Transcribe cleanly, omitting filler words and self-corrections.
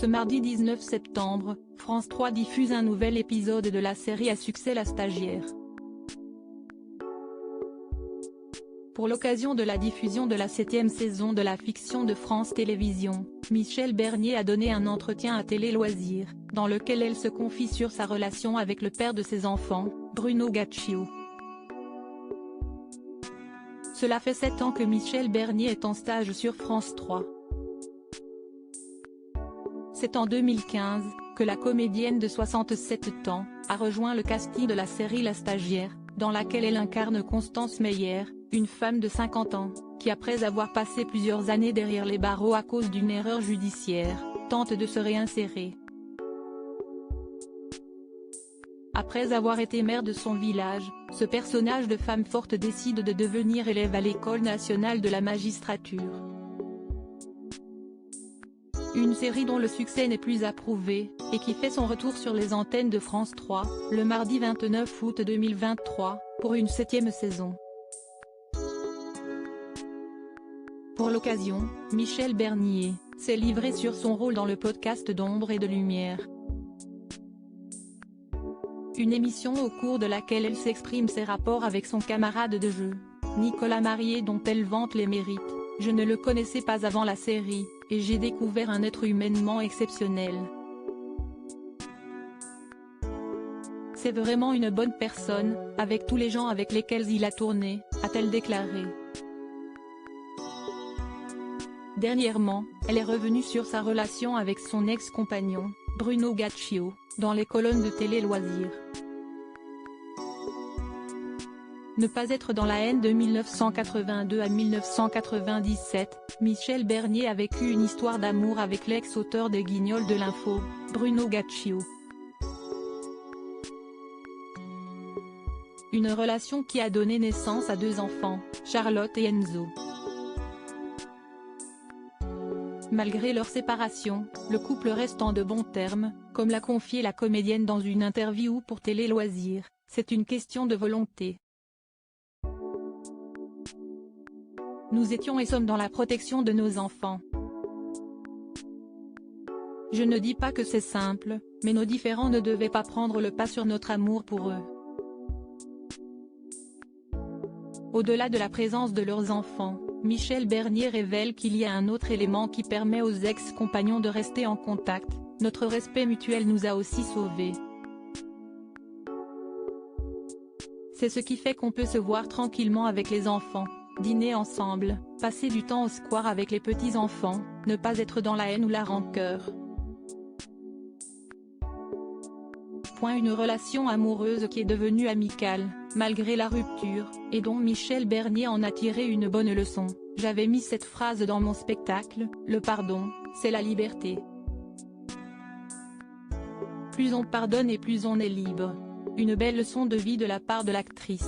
Ce mardi 19 septembre, France 3 diffuse un nouvel épisode de la série à succès La Stagiaire. Pour l'occasion de la diffusion de la 7e saison de la fiction de France Télévisions, Michel Bernier a donné un entretien à Télé Loisirs, dans lequel elle se confie sur sa relation avec le père de ses enfants, Bruno Gaccio. Cela fait 7 ans que Michel Bernier est en stage sur France 3. C'est en 2015, que la comédienne de 67 ans, a rejoint le casting de la série La Stagiaire, dans laquelle elle incarne Constance Meyer, une femme de 50 ans, qui après avoir passé plusieurs années derrière les barreaux à cause d'une erreur judiciaire, tente de se réinsérer. Après avoir été maire de son village, ce personnage de femme forte décide de devenir élève à l'École nationale de la magistrature. Une série dont le succès n'est plus à prouver, et qui fait son retour sur les antennes de France 3, le mardi 29 août 2023, pour une 7e saison. Pour l'occasion, Michel Bernier s'est livré sur son rôle dans le podcast d'Ombre et de Lumière. Une émission au cours de laquelle elle s'exprime ses rapports avec son camarade de jeu, Nicolas Marié, dont elle vante les mérites. Je ne le connaissais pas avant la série, et j'ai découvert un être humainement exceptionnel. C'est vraiment une bonne personne, avec tous les gens avec lesquels il a tourné, a-t-elle déclaré. Dernièrement, elle est revenue sur sa relation avec son ex-compagnon, Bruno Gaccio, dans les colonnes de Télé Loisirs. Ne pas être dans la haine de 1982 à 1997, Michel Bernier a vécu une histoire d'amour avec l'ex-auteur des Guignols de l'info, Bruno Gaccio. Une relation qui a donné naissance à 2 enfants, Charlotte et Enzo. Malgré leur séparation, le couple reste en de bons termes, comme l'a confié la comédienne dans une interview pour Télé Loisirs. C'est une question de volonté. Nous étions et sommes dans la protection de nos enfants. Je ne dis pas que c'est simple, mais nos différends ne devaient pas prendre le pas sur notre amour pour eux. Au-delà de la présence de leurs enfants, Michel Bernier révèle qu'il y a un autre élément qui permet aux ex-compagnons de rester en contact: notre respect mutuel nous a aussi sauvés. C'est ce qui fait qu'on peut se voir tranquillement avec les enfants, dîner ensemble, passer du temps au square avec les petits-enfants, ne pas être dans la haine ou la rancœur. Une relation amoureuse qui est devenue amicale, malgré la rupture, et dont Michel Bernier en a tiré une bonne leçon. J'avais mis cette phrase dans mon spectacle: le pardon, c'est la liberté. Plus on pardonne et plus on est libre. Une belle leçon de vie de la part de l'actrice.